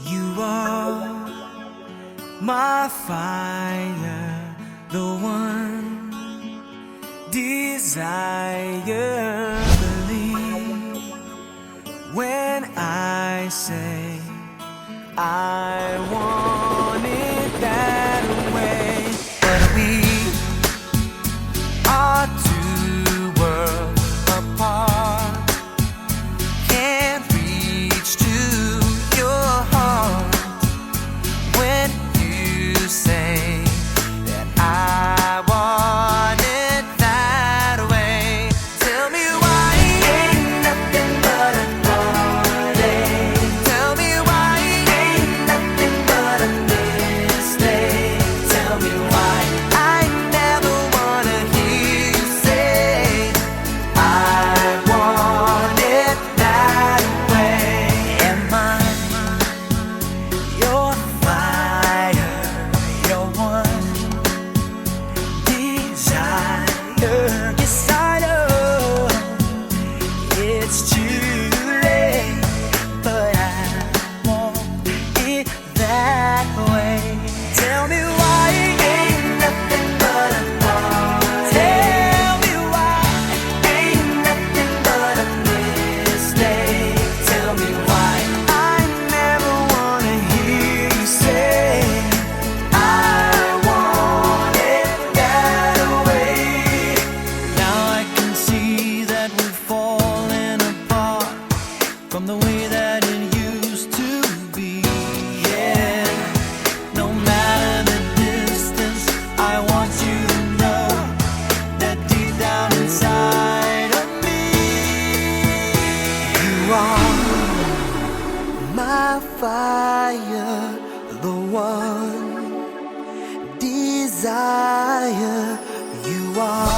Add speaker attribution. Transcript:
Speaker 1: You are my fire, the one desire. Believe when I say I want it that way. But we are two worlds apart, can't reach to your heart when you say that I want it that way. Tell me why ain't nothing but a heartache. Tell me why ain't nothing but a mistake. Tell me why I never wanna hear you say I want it that way. Am I your fire, your one desire? Yes, I know it's too late, but I want it that way. Tell me why ain't nothing but a thought. Tell me why ain't nothing but a mistake. Tell me why I never wanna hear you say I want it that way. Now I can see that we're falling apart from the way that it used to be. Yeah, no matter the distance, I want you to know that deep down inside of me, you are my fire, the one desire. You are